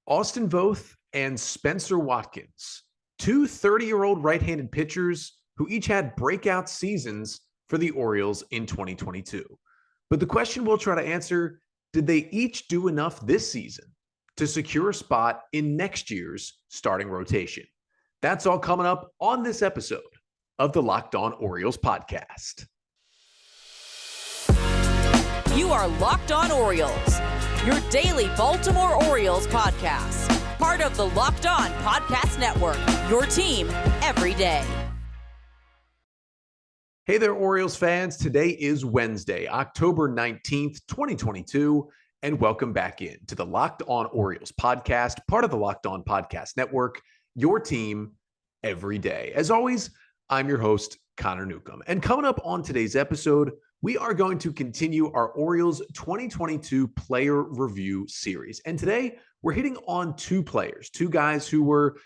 Austin Voth and Spenser Watkins, two 30-year-old right-handed pitchers who each had breakout seasons for the Orioles in 2022. But the question we'll try to answer, did they each do enough this season to secure a spot in next year's starting rotation? That's all coming up on this episode of the Locked On Orioles podcast. You are Locked On Orioles, your daily Baltimore Orioles podcast. Part of the Locked On Podcast Network, your team every day. Hey there, Orioles fans. Today is Wednesday, October 19th, 2022, and welcome back in to the Locked On Orioles podcast, part of the Locked On Podcast Network, your team every day. As always, I'm your host, Connor Newcomb. And coming up on today's episode, we are going to continue our Orioles 2022 player review series. And today, we're hitting on two players, two guys who were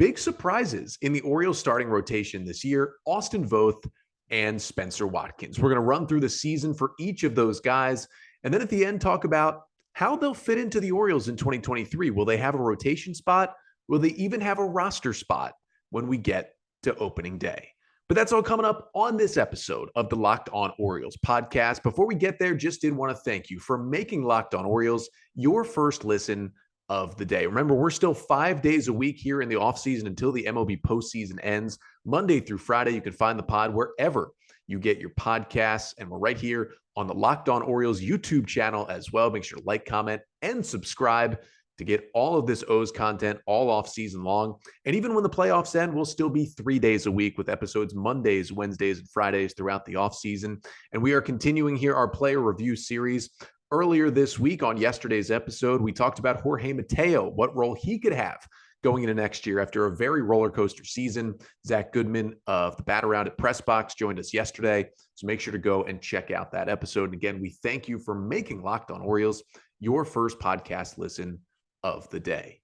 big surprises in the Orioles starting rotation this year, Austin Voth and Spenser Watkins. We're going to run through the season for each of those guys, and then at the end, talk about how they'll fit into the Orioles in 2023. Will they have a rotation spot? Will they even have a roster spot when we get to opening day? But that's all coming up on this episode of the Locked On Orioles podcast. Before we get there, just did want to thank you for making Locked On Orioles your first listen of the day. Remember, we're still 5 days a week here in the offseason until the MLB postseason ends. Monday through Friday, you can find the pod wherever you get your podcasts. And we're right here on the Locked On Orioles YouTube channel as well. Make sure to like, comment, and subscribe to get all of this O's content all off season long. And even when the playoffs end, we'll still be 3 days a week with episodes Mondays, Wednesdays, and Fridays throughout the off season. And we are continuing here our player review series. Earlier this week on yesterday's episode, we talked about Jorge Mateo, what role he could have going into next year after a very roller coaster season. Zach Goodman of the Bat Around at Press Box joined us yesterday. So make sure to go and check out that episode. And again, we thank you for making Locked On Orioles your first podcast listen of the day.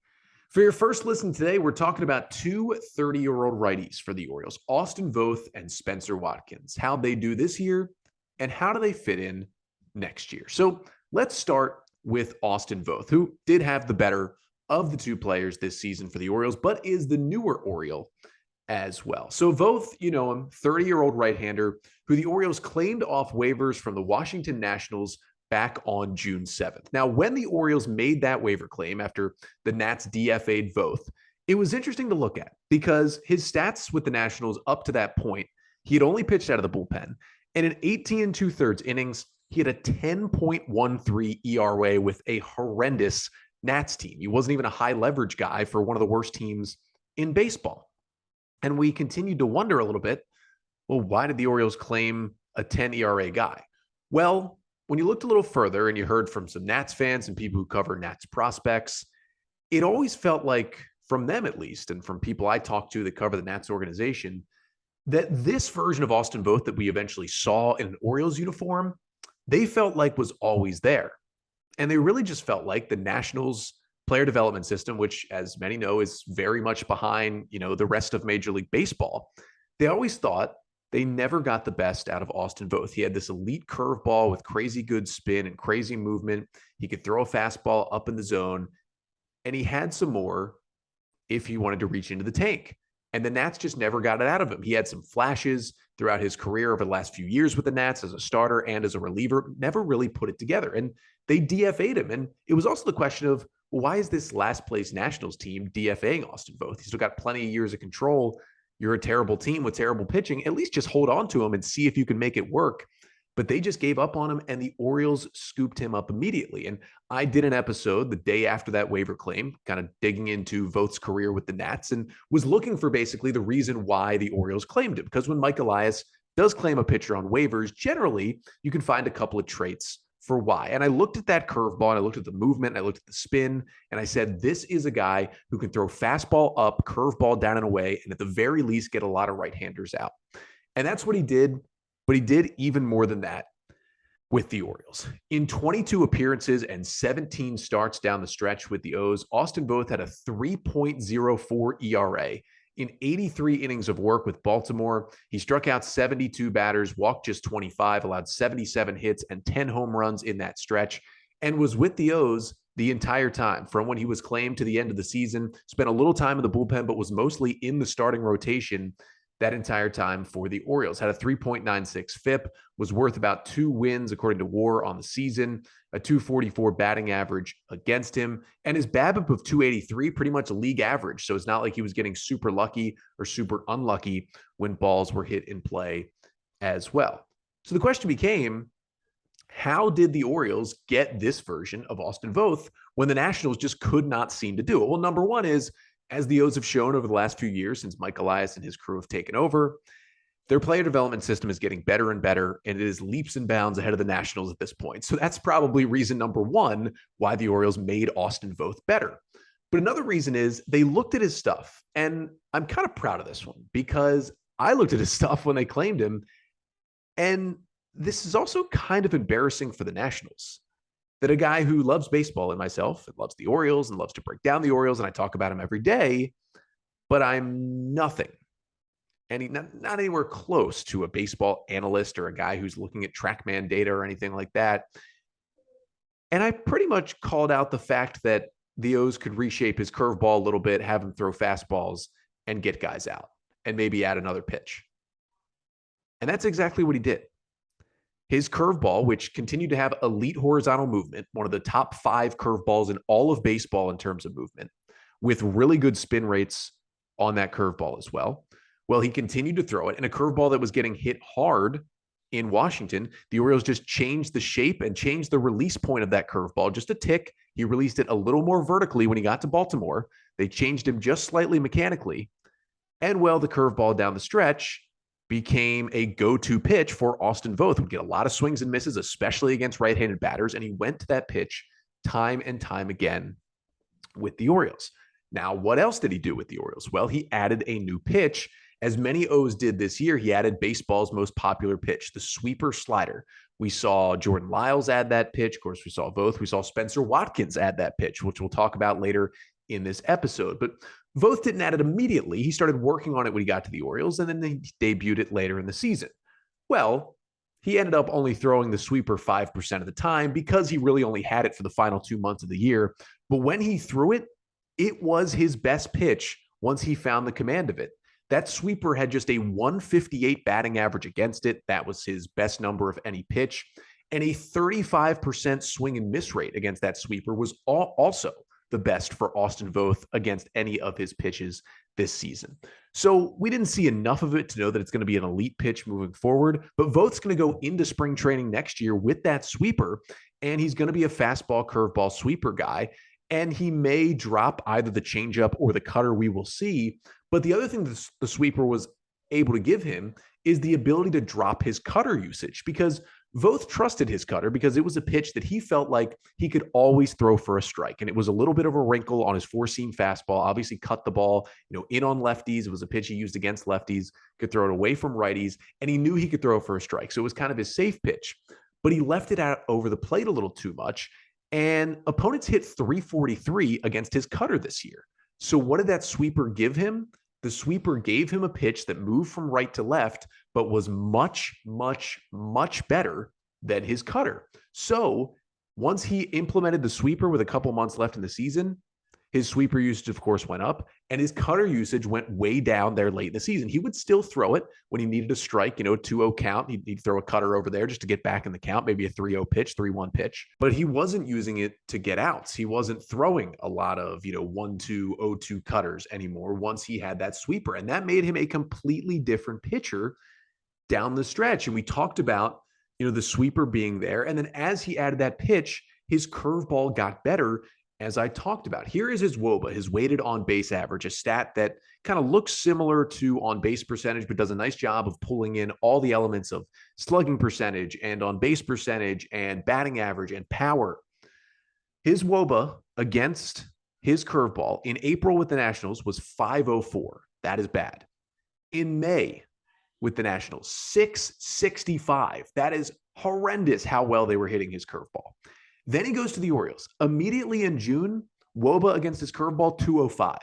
For your first listen today, we're talking about two 30-year-old righties for the Orioles, Austin Voth and Spenser Watkins, how they do this year and how do they fit in next year. So let's start with Austin Voth, who did have the better of the two players this season for the Orioles, but is the newer Oriole as well. So Voth, you know him, 30-year-old right-hander who the Orioles claimed off waivers from the Washington Nationals back on June 7th. Now, when the Orioles made that waiver claim after the Nats DFA'd Voth, it was interesting to look at because his stats with the Nationals up to that point, he had only pitched out of the bullpen. And in 18 2/3 innings, he had a 10.13 ERA with a horrendous Nats team. He wasn't even a high leverage guy for one of the worst teams in baseball. And we continued to wonder a little bit, well, why did the Orioles claim a 10 ERA guy? Well, when you looked a little further and you heard from some Nats fans and people who cover Nats prospects, it always felt like, from them at least, and from people I talked to that cover the Nats organization, that this version of Austin Voth that we eventually saw in an Orioles uniform, they felt like was always there. And they really just felt like the Nationals player development system, which, as many know, is very much behind, the rest of Major League Baseball. They always thought they never got the best out of Austin Voth. He had this elite curveball with crazy good spin and crazy movement. He could throw a fastball up in the zone, and he had some more if he wanted to reach into the tank. And the Nats just never got it out of him. He had some flashes throughout his career over the last few years with the Nats as a starter and as a reliever, never really put it together. And they DFA'd him. And it was also the question of, well, why is this last place Nationals team DFAing Austin Voth? He's still got plenty of years of control. You're a terrible team with terrible pitching. At least just hold on to him and see if you can make it work. But they just gave up on him, and the Orioles scooped him up immediately. And I did an episode the day after that waiver claim, kind of digging into Voth's career with the Nats, and was looking for basically the reason why the Orioles claimed him. Because when Mike Elias does claim a pitcher on waivers, generally you can find a couple of traits for why. And I looked at that curveball, and I looked at the movement, and I looked at the spin, and I said, this is a guy who can throw fastball up, curveball down and away, and at the very least get a lot of right-handers out. And that's what he did. But he did even more than that with the Orioles. In 22 appearances and 17 starts down the stretch with the O's, Austin Voth had a 3.04 ERA in 83 innings of work with Baltimore. He struck out 72 batters, walked just 25, allowed 77 hits and 10 home runs in that stretch. and was with the O's the entire time from when he was claimed to the end of the season, spent a little time in the bullpen, but was mostly in the starting rotation that entire time for the Orioles. Had a 3.96 FIP, was worth about 2 wins according to WAR on the season, a 244 batting average against him, and his BABIP of 283, pretty much a league average. So it's not like he was getting super lucky or super unlucky when balls were hit in play as well. So the question became, how did the Orioles get this version of Austin Voth when the Nationals just could not seem to do it? Well, number one is, as the O's have shown over the last few years since Mike Elias and his crew have taken over, their player development system is getting better and better, and it is leaps and bounds ahead of the Nationals at this point. So that's probably reason number one why the Orioles made Austin Voth better. But another reason is they looked at his stuff, and I'm kind of proud of this one because I looked at his stuff when they claimed him, and this is also kind of embarrassing for the Nationals. That a guy who loves baseball and myself and loves the Orioles and loves to break down the Orioles, and I talk about him every day, but I'm nothing. And not anywhere close to a baseball analyst or a guy who's looking at TrackMan data or anything like that. And I pretty much called out the fact that the O's could reshape his curveball a little bit, have him throw fastballs and get guys out and maybe add another pitch. And that's exactly what he did. His curveball, which continued to have elite horizontal movement, one of the top 5 curveballs in all of baseball in terms of movement, with really good spin rates on that curveball as well. Well, he continued to throw it, and a curveball that was getting hit hard in Washington, the Orioles just changed the shape and changed the release point of that curveball just a tick. He released it a little more vertically when he got to Baltimore. They changed him just slightly mechanically. And well, the curveball down the stretch became a go-to pitch for Austin Voth. Would get a lot of swings and misses, especially against right-handed batters, and he went to that pitch time and time again with the Orioles. Now, what else did he do with the Orioles? Well, he added a new pitch. As many O's did this year, he added baseball's most popular pitch, the sweeper slider. We saw Jordan Lyles add that pitch. Of course, we saw Voth. We saw Spenser Watkins add that pitch, which we'll talk about later in this episode. But Voth didn't add it immediately. He started working on it when he got to the Orioles, and then they debuted it later in the season. Well, he ended up only throwing the sweeper 5% of the time because he really only had it for the final 2 months of the year. But when he threw it, it was his best pitch once he found the command of it. That sweeper had just a 158 batting average against it. That was his best number of any pitch. And a 35% swing and miss rate against that sweeper was also the best for Austin Voth against any of his pitches this season. So we didn't see enough of it to know that it's going to be an elite pitch moving forward, but Voth's going to go into spring training next year with that sweeper, and he's going to be a fastball, curveball, sweeper guy, and he may drop either the changeup or the cutter. We will see. But the other thing that the sweeper was able to give him is the ability to drop his cutter usage, because Voth trusted his cutter because it was a pitch that he felt like he could always throw for a strike. And it was a little bit of a wrinkle on his 4-seam fastball, obviously cut the ball, in on lefties. It was a pitch he used against lefties, could throw it away from righties, and he knew he could throw for a strike. So it was kind of his safe pitch, but he left it out over the plate a little too much. And opponents hit 343 against his cutter this year. So what did that sweeper give him? The sweeper gave him a pitch that moved from right to left, but was much, much, much better than his cutter. So once he implemented the sweeper with a couple months left in the season, his sweeper usage, of course, went up, and his cutter usage went way down there late in the season. He would still throw it when he needed a strike, 2-0 count. He'd throw a cutter over there just to get back in the count, maybe a 3-0 pitch, 3-1 pitch. But he wasn't using it to get outs. He wasn't throwing a lot of, 1-2, 0-2 cutters anymore once he had that sweeper. And that made him a completely different pitcher down the stretch. And we talked about, the sweeper being there. And then as he added that pitch, his curveball got better, as I talked about. Here is his WOBA, his weighted on-base average, a stat that kind of looks similar to on-base percentage, but does a nice job of pulling in all the elements of slugging percentage and on-base percentage and batting average and power. His WOBA against his curveball in April with the Nationals was 504. That is bad. In May with the Nationals, 665. That is horrendous how well they were hitting his curveball. Then he goes to the Orioles. Immediately in June, WOBA against his curveball, 205.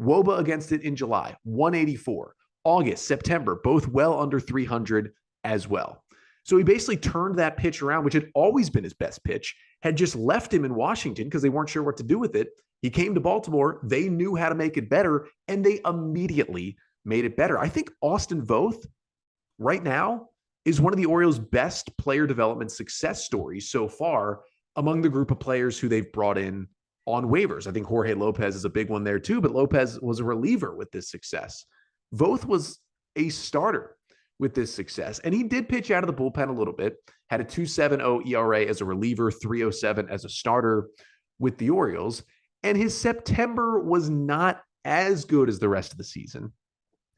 WOBA against it in July, 184. August, September, both well under 300 as well. So he basically turned that pitch around, which had always been his best pitch, had just left him in Washington because they weren't sure what to do with it. He came to Baltimore. They knew how to make it better, and they immediately made it better. I think Austin Voth right now is one of the Orioles' best player development success stories so far among the group of players who they've brought in on waivers. I think Jorge Lopez is a big one there too, but Lopez was a reliever with this success. Voth was a starter with this success, and he did pitch out of the bullpen a little bit, had a 2.70 ERA as a reliever, 3.07 as a starter with the Orioles, and his September was not as good as the rest of the season.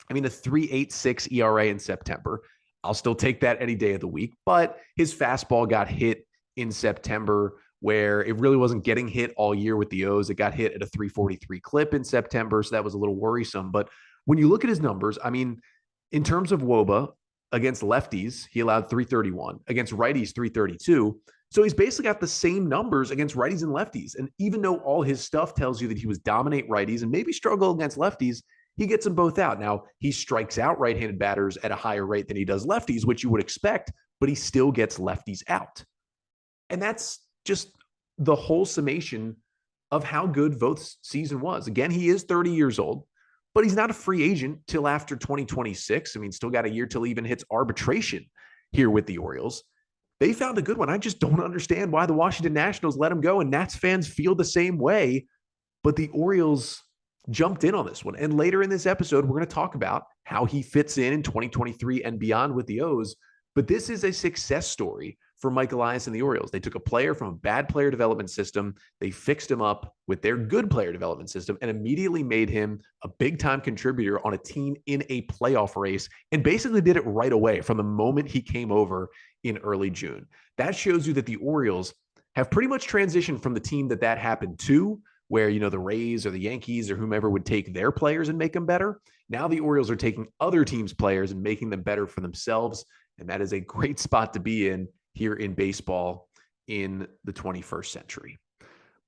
I mean, a 3.86 ERA in September. I'll still take that any day of the week, but his fastball got hit in September where it really wasn't getting hit all year with the O's. It got hit at a 3.43 clip in September, so that was a little worrisome. But when you look at his numbers, I mean, in terms of WOBA, against lefties, he allowed 331. Against righties, 332. So he's basically got the same numbers against righties and lefties. And even though all his stuff tells you that he was dominate righties and maybe struggle against lefties, he gets them both out. Now, he strikes out right-handed batters at a higher rate than he does lefties, which you would expect, but he still gets lefties out. And that's just the whole summation of how good Voth's season was. Again, he is 30 years old, but he's not a free agent till after 2026. I mean, still got a year till he even hits arbitration here with the Orioles. They found a good one. I just don't understand why the Washington Nationals let him go, and Nats fans feel the same way. But the Orioles jumped in on this one. And later in this episode, we're going to talk about how he fits in 2023 and beyond with the O's. But this is a success story for Mike Elias and the Orioles. They took a player from a bad player development system. They fixed him up with their good player development system and immediately made him a big-time contributor on a team in a playoff race, and basically did it right away from the moment he came over in early June. That shows you that the Orioles have pretty much transitioned from the team that happened to, where, you know, the Rays or the Yankees or whomever would take their players and make them better. Now the Orioles are taking other teams' players and making them better for themselves. And that is a great spot to be in here in baseball in the 21st century.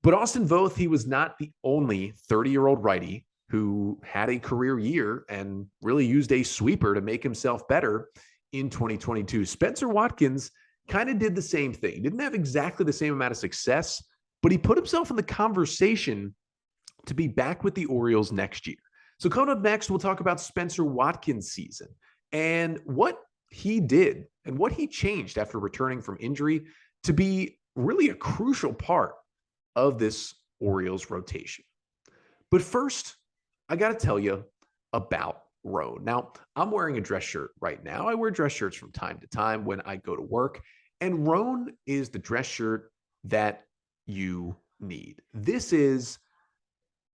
But Austin Voth, he was not the only 30-year-old righty who had a career year and really used a sweeper to make himself better in 2022. Spenser Watkins kind of did the same thing. Didn't have exactly the same amount of success, but he put himself in the conversation to be back with the Orioles next year. So coming up next, we'll talk about Spenser Watkins' season and what he did and what he changed after returning from injury to be really a crucial part of this Orioles rotation. But first, I got to tell you about Roan. Now, I'm wearing a dress shirt right now. I wear dress shirts from time to time when I go to work, and Roan is the dress shirt that you need. This is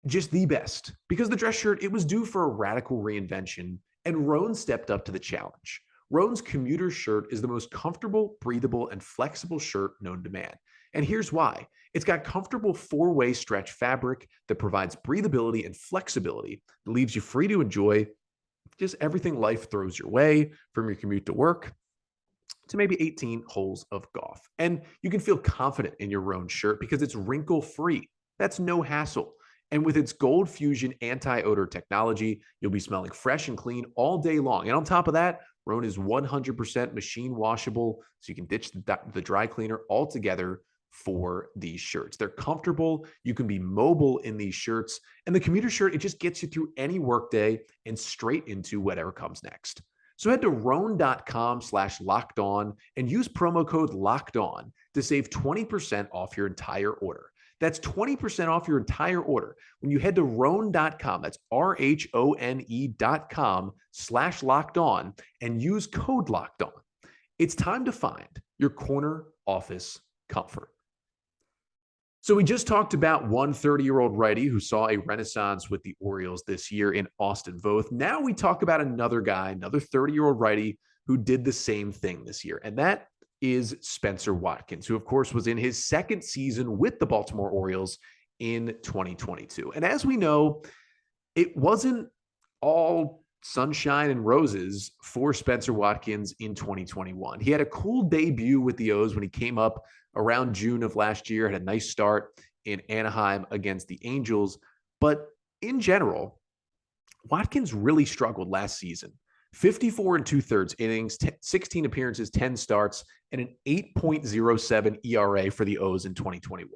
just the best because the dress shirt, it was due for a radical reinvention, and Roan stepped up to the challenge. Roan's commuter shirt is the most comfortable, breathable, and flexible shirt known to man. And here's why. It's got comfortable four-way stretch fabric that provides breathability and flexibility that leaves you free to enjoy just everything life throws your way, from your commute to work to maybe 18 holes of golf. And you can feel confident in your Roan shirt because it's wrinkle-free. That's no hassle. And with its Gold Fusion anti-odor technology, you'll be smelling fresh and clean all day long. And on top of that, Roan is 100% machine washable, so you can ditch the dry cleaner altogether for these shirts. They're comfortable. You can be mobile in these shirts. And the commuter shirt, it just gets you through any workday and straight into whatever comes next. So head to roan.com/lockedon and use promo code LOCKEDON to save 20% off your entire order. That's 20% off your entire order when you head to roan.com. That's RHONE.com/lockedon and use code LOCKEDON. It's time to find your corner office comfort. So we just talked about one 30-year-old righty who saw a renaissance with the Orioles this year in Austin Voth. Now we talk about another guy, another 30-year-old righty who did the same thing this year, and that is Spenser Watkins, who of course was in his second season with the Baltimore Orioles in 2022. And as we know, it wasn't all sunshine and roses for Spenser Watkins in 2021. He had a cool debut with the O's when he came up around June of last year, had a nice start in Anaheim against the Angels. But in general, Watkins really struggled last season 54 and 2/3 innings, 16 appearances, 10 starts, and an 8.07 ERA for the O's in 2021.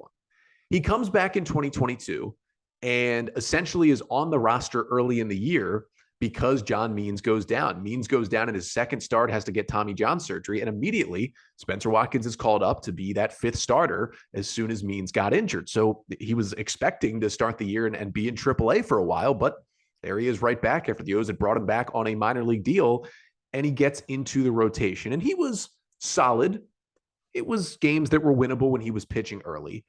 He comes back in 2022 and essentially is on the roster early in the year because John Means goes down. Means goes down in his second start, has to get Tommy John surgery, and immediately Spenser Watkins is called up to be that fifth starter as soon as Means got injured. So he was expecting to start the year and be in AAA for a while, but there he is right back after the O's had brought him back on a minor league deal, and he gets into the rotation. And he was solid. It was games that were winnable when he was pitching early.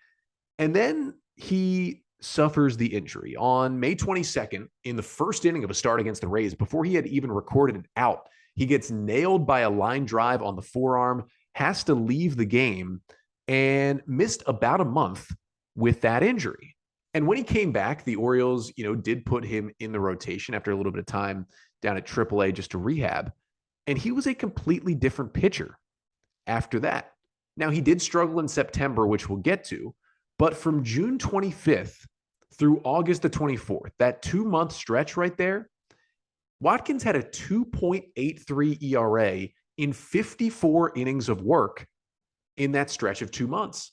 And then he suffers the injury on May 22nd in the first inning of a start against the Rays. Before he had even recorded it out, he gets nailed by a line drive on the forearm, has to leave the game, and missed about a month with that injury. And when he came back, the Orioles, did put him in the rotation after a little bit of time down at AAA just to rehab. And he was a completely different pitcher after that. Now, he did struggle in September, which we'll get to, but from June 25th through August the 24th, that 2-month stretch right there, Watkins had a 2.83 ERA in 54 innings of work in that stretch of 2 months.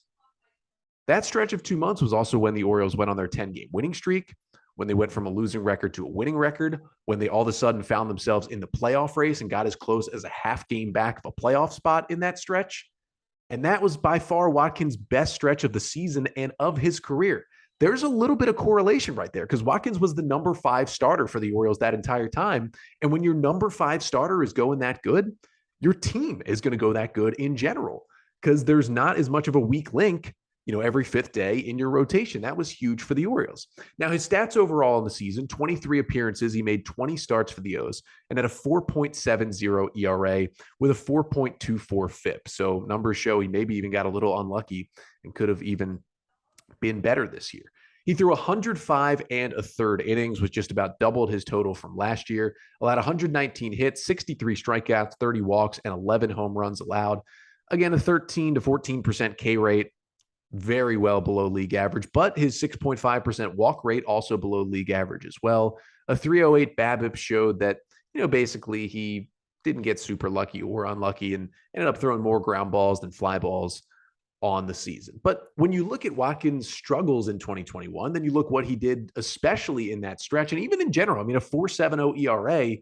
That stretch of 2 months was also when the Orioles went on their 10-game winning streak, when they went from a losing record to a winning record, when they all of a sudden found themselves in the playoff race and got as close as a half game back of a playoff spot in that stretch. And that was by far Watkins' best stretch of the season and of his career. There's a little bit of correlation right there because Watkins was the number 5 starter for the Orioles that entire time. And when your number 5 starter is going that good, your team is going to go that good in general because there's not as much of a weak link, every 5th day in your rotation. That was huge for the Orioles. Now, his stats overall in the season, 23 appearances. He made 20 starts for the O's and had a 4.70 ERA with a 4.24 FIP. So numbers show he maybe even got a little unlucky and could have even been better this year. He threw 105 and a third innings, which just about doubled his total from last year. Allowed 119 hits, 63 strikeouts, 30 walks, and 11 home runs allowed. Again, a 13 to 14% K rate, very well below league average, but his 6.5% walk rate also below league average as well. A 308 BABIP showed that, basically he didn't get super lucky or unlucky and ended up throwing more ground balls than fly balls on the season. But when you look at Watkins' struggles in 2021, then you look what he did, especially in that stretch. And even in general, a 4.70 ERA,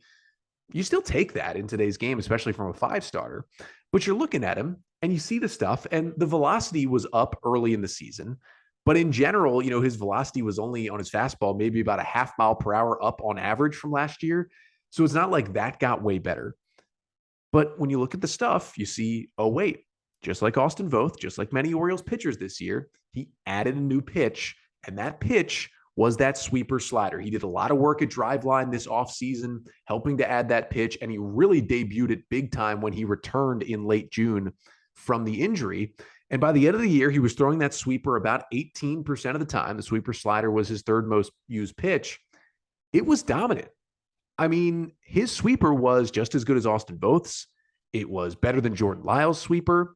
you still take that in today's game, especially from a 5-starter. But you're looking at him and you see the stuff, and the velocity was up early in the season. But in general, his velocity was only on his fastball, maybe about a half mile per hour up on average from last year. So it's not like that got way better. But when you look at the stuff, you see, oh, wait, just like Austin Voth, just like many Orioles pitchers this year, he added a new pitch, and that pitch was that sweeper slider. He did a lot of work at Driveline this offseason, helping to add that pitch, and he really debuted it big time when he returned in late June from the injury. And by the end of the year, he was throwing that sweeper about 18% of the time. The sweeper slider was his third most used pitch. It was dominant. His sweeper was just as good as Austin Voth's. It was better than Jordan Lyles' sweeper.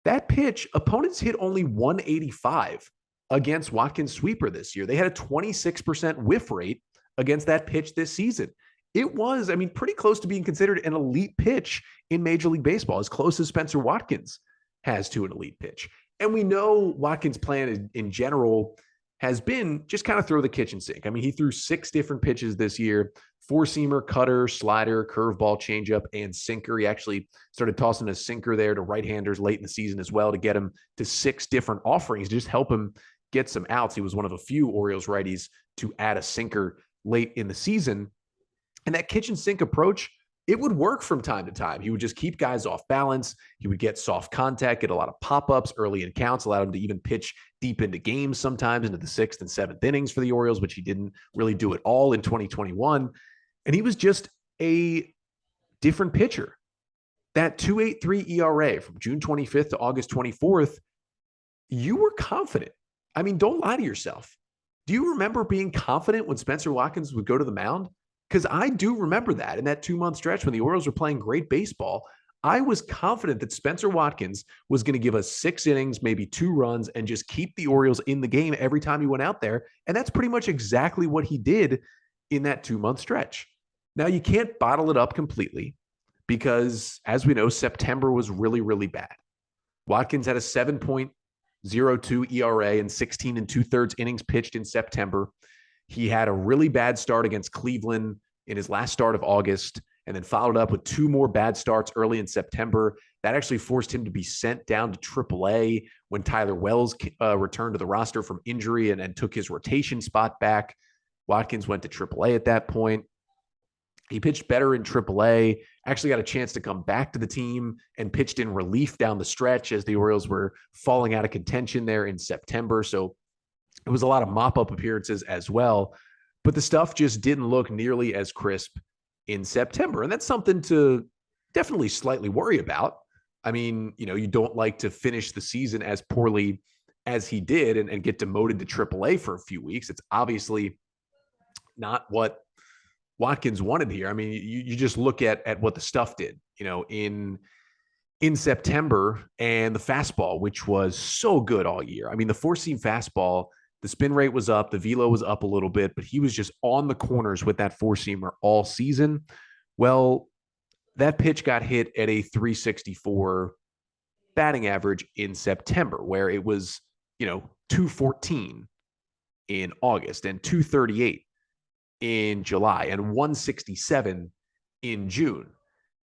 That pitch, opponents hit only 185 against Watkins' sweeper this year. They had a 26% whiff rate against that pitch this season. It was, pretty close to being considered an elite pitch in Major League Baseball, as close as Spenser Watkins has to an elite pitch. And we know Watkins' plan in general has been just kind of throw the kitchen sink. He threw 6 different pitches this year: 4-seamer, cutter, slider, curveball, changeup, and sinker. He actually started tossing a sinker there to right-handers late in the season as well to get him to 6 different offerings, to just help him get some outs. He was one of a few Orioles righties to add a sinker late in the season. And that kitchen sink approach, it would work from time to time. He would just keep guys off balance. He would get soft contact, get a lot of pop-ups early in counts, allowed him to even pitch deep into games sometimes into the 6th and 7th innings for the Orioles, which he didn't really do at all in 2021. And he was just a different pitcher. That 2.83 ERA from June 25th to August 24th, you were confident. Don't lie to yourself. Do you remember being confident when Spenser Watkins would go to the mound? Because I do remember that in that 2-month stretch when the Orioles were playing great baseball. I was confident that Spenser Watkins was going to give us 6 innings, maybe 2 runs, and just keep the Orioles in the game every time he went out there. And that's pretty much exactly what he did in that 2-month stretch. Now, you can't bottle it up completely because, as we know, September was really, really bad. Watkins had a 7.02 ERA and 16 and 2/3 innings pitched in September. He had a really bad start against Cleveland in his last start of August, and then followed up with 2 more bad starts early in September. That actually forced him to be sent down to AAA when Tyler Wells returned to the roster from injury and took his rotation spot back. Watkins went to AAA at that point. He pitched better in AAA, actually got a chance to come back to the team and pitched in relief down the stretch as the Orioles were falling out of contention there in September. So it was a lot of mop-up appearances as well. But the stuff just didn't look nearly as crisp in September. And that's something to definitely slightly worry about. I mean, you don't like to finish the season as poorly as he did and get demoted to AAA for a few weeks. It's obviously not what Watkins wanted here. I mean, you just look at what the stuff did, in September, and the fastball, which was so good all year. I mean, the 4-seam fastball, the spin rate was up, the velo was up a little bit, but he was just on the corners with that 4-seamer all season. Well, that pitch got hit at a 364 batting average in September, where it was, 214 in August and 238 in July and 167 in June.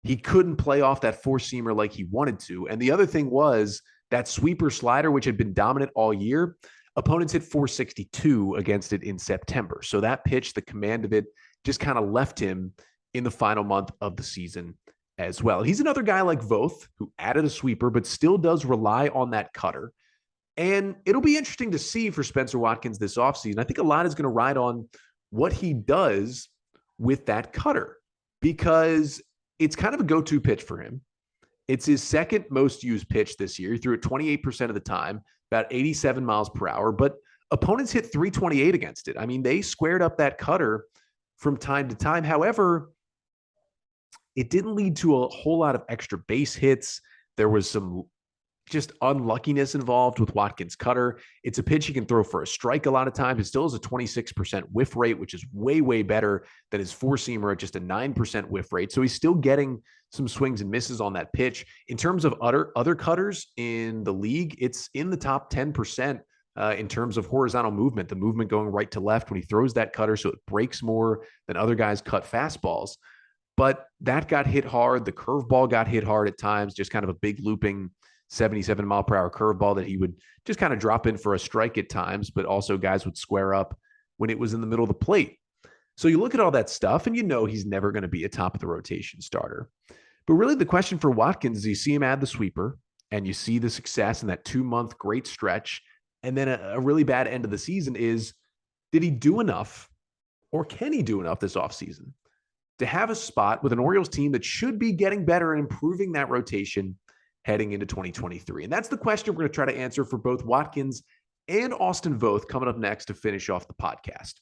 He couldn't play off that 4-seamer like he wanted to. And the other thing was that sweeper slider, which had been dominant all year, opponents hit 462 against it in September. So that pitch, the command of it, just kind of left him in the final month of the season as well. He's another guy like Voth who added a sweeper, but still does rely on that cutter. And it'll be interesting to see for Spenser Watkins this offseason. I think a lot is going to ride on what he does with that cutter, because it's kind of a go-to pitch for him. It's his second most used pitch this year. He threw it 28% of the time, about 87 miles per hour, but opponents hit 328 against it. I mean, they squared up that cutter from time to time. However, it didn't lead to a whole lot of extra base hits. There was some just unluckiness involved with Watkins' cutter. It's a pitch he can throw for a strike a lot of times. It still has a 26% whiff rate, which is way, way better than his 4-seamer at just a 9% whiff rate. So he's still getting some swings and misses on that pitch. In terms of other cutters in the league, it's in the top 10% in terms of horizontal movement, the movement going right to left when he throws that cutter, so it breaks more than other guys cut fastballs. But that got hit hard. The curveball got hit hard at times, just kind of a big looping 77-mile-per-hour curveball that he would just kind of drop in for a strike at times, but also guys would square up when it was in the middle of the plate. So you look at all that stuff, and he's never going to be a top-of-the-rotation starter. But really the question for Watkins is you see him add the sweeper, and you see the success in that 2-month great stretch, and then a really bad end of the season is, did he do enough, or can he do enough this offseason to have a spot with an Orioles team that should be getting better and improving that rotation heading into 2023? And that's the question we're going to try to answer for both Watkins and Austin Voth coming up next to finish off the podcast.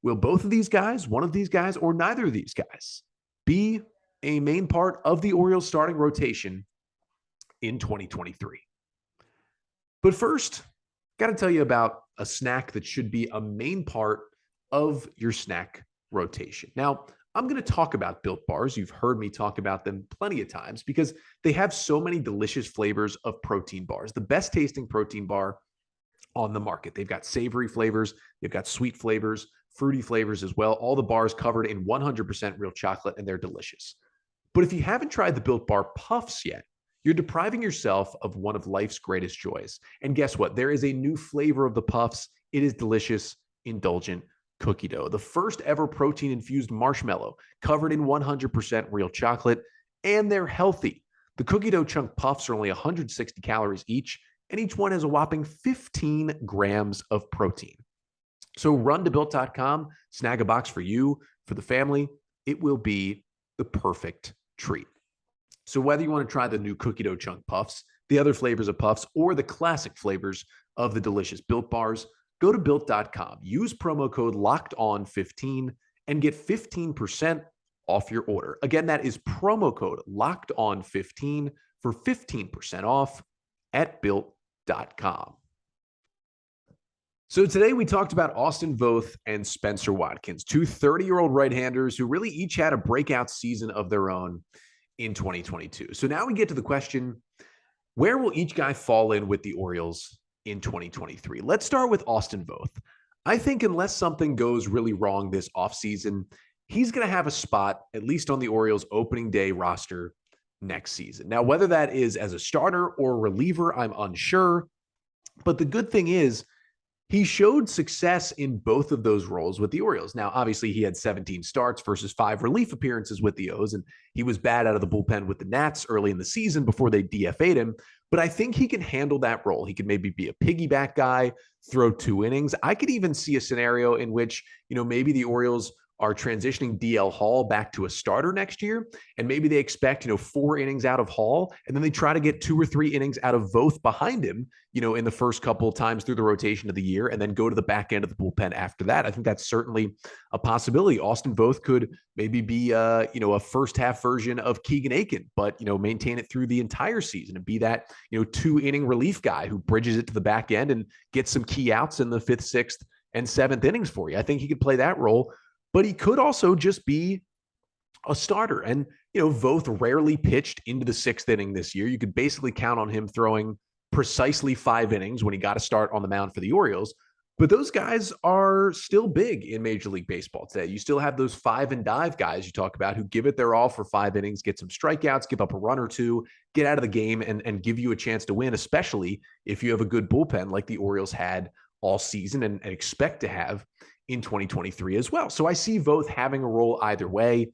Will both of these guys, one of these guys, or neither of these guys be a main part of the Orioles starting rotation in 2023? But first, got to tell you about a snack that should be a main part of your snack rotation. Now, I'm going to talk about Built Bars. You've heard me talk about them plenty of times because they have so many delicious flavors of protein bars. The best tasting protein bar on the market. They've got savory flavors. They've got sweet flavors, fruity flavors as well. All the bars covered in 100% real chocolate, and they're delicious. But if you haven't tried the Built Bar Puffs yet, you're depriving yourself of one of life's greatest joys. And guess what? There is a new flavor of the Puffs. It is delicious, indulgent cookie dough. The first ever protein-infused marshmallow covered in 100% real chocolate, and they're healthy. The cookie dough chunk puffs are only 160 calories each, and each one has a whopping 15 grams of protein. So run to Built.com, snag a box for you, for the family. It will be the perfect treat. So whether you want to try the new cookie dough chunk puffs, the other flavors of puffs, or the classic flavors of the delicious Built Bars, go to Built.com, use promo code LOCKEDON15 and get 15% off your order. Again, that is promo code LOCKEDON15 for 15% off at Built.com. So today we talked about Austin Voth and Spenser Watkins, two 30-year-old right-handers who really each had a breakout season of their own in 2022. So now we get to the question, where will each guy fall in with the Orioles in 2023? Let's start with Austin Voth. I think unless something goes really wrong this offseason, he's going to have a spot, at least on the Orioles opening day roster next season. Now, whether that is as a starter or a reliever, I'm unsure. But the good thing is, he showed success in both of those roles with the Orioles. Now, obviously, he had 17 starts versus 5 relief appearances with the O's, and he was bad out of the bullpen with the Nats early in the season before they DFA'd him. But I think he can handle that role. He could maybe be a piggyback guy, throw 2 innings. I could even see a scenario in which, maybe the Orioles are transitioning DL Hall back to a starter next year, and maybe they expect, 4 innings out of Hall, and then they try to get 2 or 3 innings out of Voth behind him, in the first couple of times through the rotation of the year, and then go to the back end of the bullpen after that. I think that's certainly a possibility. Austin Voth could maybe be, a first half version of Keegan Aiken, but, maintain it through the entire season and be that, 2 inning relief guy who bridges it to the back end and gets some key outs in the 5th, 6th, and 7th innings for you. I think he could play that role. But he could also just be a starter. And, Voth rarely pitched into the 6th inning this year. You could basically count on him throwing precisely 5 innings when he got to start on the mound for the Orioles. But those guys are still big in Major League Baseball today. You still have those 5 and dive guys you talk about who give it their all for 5 innings, get some strikeouts, give up a run or 2, get out of the game and give you a chance to win, especially if you have a good bullpen like the Orioles had all season and expect to have in 2023 as well. So I see Voth having a role either way,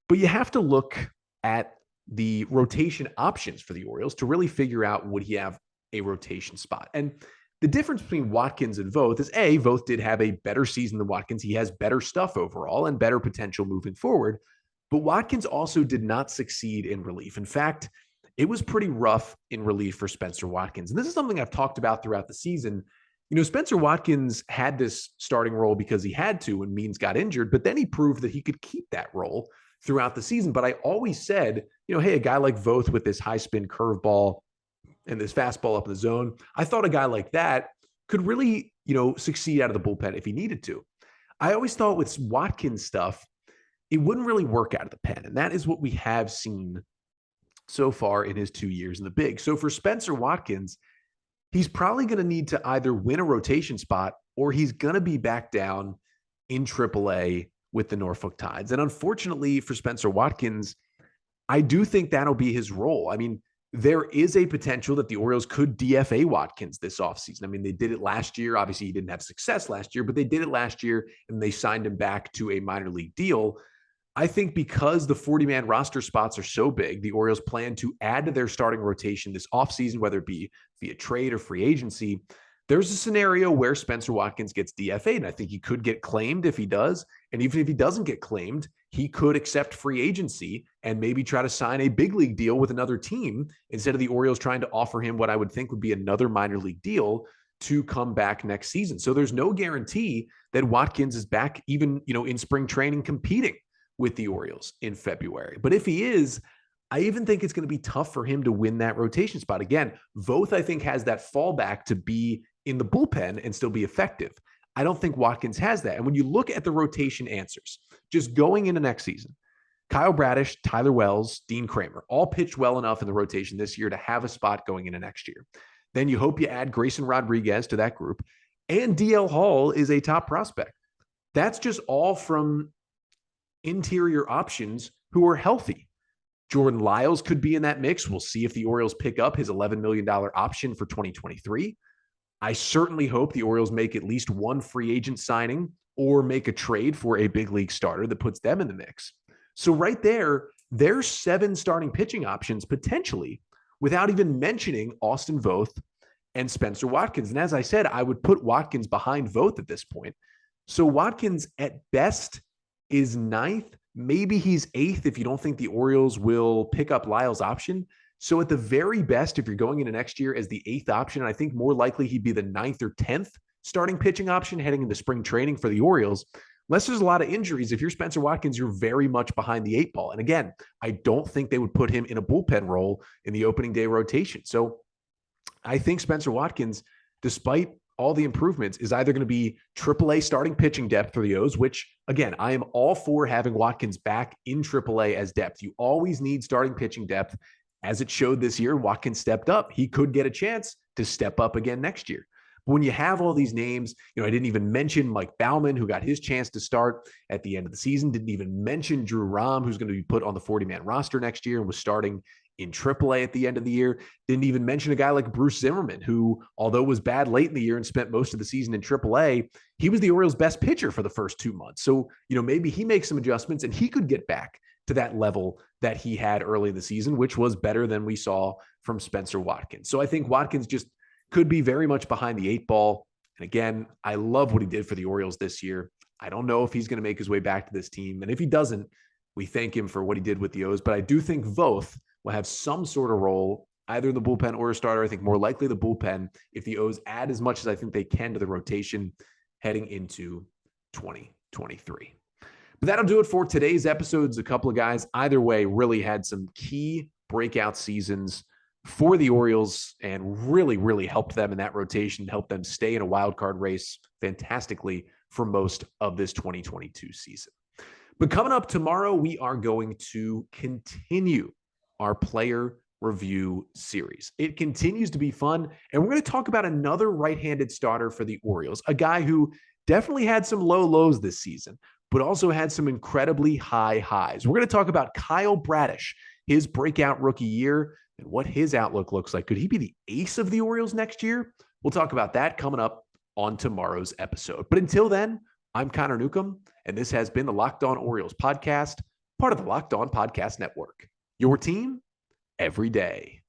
but you have to look at the rotation options for the Orioles to really figure out, would he have a rotation spot? And the difference between Watkins and Voth is Voth did have a better season than Watkins. He has better stuff overall and better potential moving forward, but Watkins also did not succeed in relief. In fact, it was pretty rough in relief for Spenser Watkins. And this is something I've talked about throughout the season. Spenser Watkins had this starting role because he had to when Means got injured, but then he proved that he could keep that role throughout the season. But I always said, hey, a guy like Voth with this high spin curveball and this fastball up in the zone, I thought a guy like that could really, succeed out of the bullpen if he needed to. I always thought with Watkins stuff, it wouldn't really work out of the pen. And that is what we have seen so far in his 2 years in the big. So for Spenser Watkins, he's probably going to need to either win a rotation spot or he's going to be back down in AAA with the Norfolk Tides. And unfortunately for Spenser Watkins, I do think that'll be his role. I mean, there is a potential that the Orioles could DFA Watkins this offseason. I mean, they did it last year. Obviously, he didn't have success last year, but they did it last year and they signed him back to a minor league deal. I think because the 40-man roster spots are so big, the Orioles plan to add to their starting rotation this offseason, whether it be via trade or free agency. There's a scenario where Spenser Watkins gets DFA'd, and I think he could get claimed if he does. And even if he doesn't get claimed, he could accept free agency and maybe try to sign a big league deal with another team instead of the Orioles trying to offer him what I would think would be another minor league deal to come back next season. So there's no guarantee that Watkins is back even, in spring training competing with the Orioles in February. But if he is, I even think it's going to be tough for him to win that rotation spot. Again, Voth, I think, has that fallback to be in the bullpen and still be effective. I don't think Watkins has that. And when you look at the rotation answers, just going into next season, Kyle Bradish, Tyler Wells, Dean Kramer, all pitched well enough in the rotation this year to have a spot going into next year. Then you hope you add Grayson Rodriguez to that group. And DL Hall is a top prospect. That's just all from interior options who are healthy. Jordan Lyles could be in that mix. We'll see if the Orioles pick up his $11 million option for 2023. I certainly hope the Orioles make at least one free agent signing or make a trade for a big league starter that puts them in the mix. So right there, there's 7 starting pitching options potentially without even mentioning Austin Voth and Spenser Watkins. And as I said, I would put Watkins behind Voth at this point. So Watkins at best is 9th. Maybe he's 8th if you don't think the Orioles will pick up Lyle's option. So at the very best, if you're going into next year as the 8th option, I think more likely he'd be the 9th or 10th starting pitching option heading into spring training for the Orioles. Unless there's a lot of injuries, if you're Spenser Watkins, you're very much behind the 8 ball. And again, I don't think they would put him in a bullpen role in the opening day rotation. So I think Spenser Watkins, despite all the improvements is either going to be AAA starting pitching depth for the O's, which, again, I am all for having Watkins back in AAA as depth. You always need starting pitching depth. As it showed this year, Watkins stepped up. He could get a chance to step up again next year. But when you have all these names, I didn't even mention Mike Baumann, who got his chance to start at the end of the season. Didn't even mention Drew Rom, who's going to be put on the 40-man roster next year and was starting in AAA at the end of the year. Didn't even mention a guy like Bruce Zimmerman, who, although was bad late in the year and spent most of the season in AAA, he was the Orioles' best pitcher for the first 2 months. So, maybe he makes some adjustments and he could get back to that level that he had early in the season, which was better than we saw from Spenser Watkins. So I think Watkins just could be very much behind the 8-ball. And again, I love what he did for the Orioles this year. I don't know if he's going to make his way back to this team. And if he doesn't, we thank him for what he did with the O's. But I do think Voth will have some sort of role, either in the bullpen or a starter. I think more likely the bullpen, if the O's add as much as I think they can to the rotation heading into 2023. But that'll do it for today's episodes. A couple of guys, either way, really had some key breakout seasons for the Orioles and really, really helped them in that rotation, helped them stay in a wild card race fantastically for most of this 2022 season. But coming up tomorrow, we are going to continue our player review series. It continues to be fun, and we're going to talk about another right-handed starter for the Orioles, a guy who definitely had some low lows this season, but also had some incredibly high highs. We're going to talk about Kyle Bradish, his breakout rookie year, and what his outlook looks like. Could he be the ace of the Orioles next year? We'll talk about that coming up on tomorrow's episode. But until then, I'm Connor Newcomb, and this has been the Locked On Orioles podcast, part of the Locked On Podcast Network. Your team every day.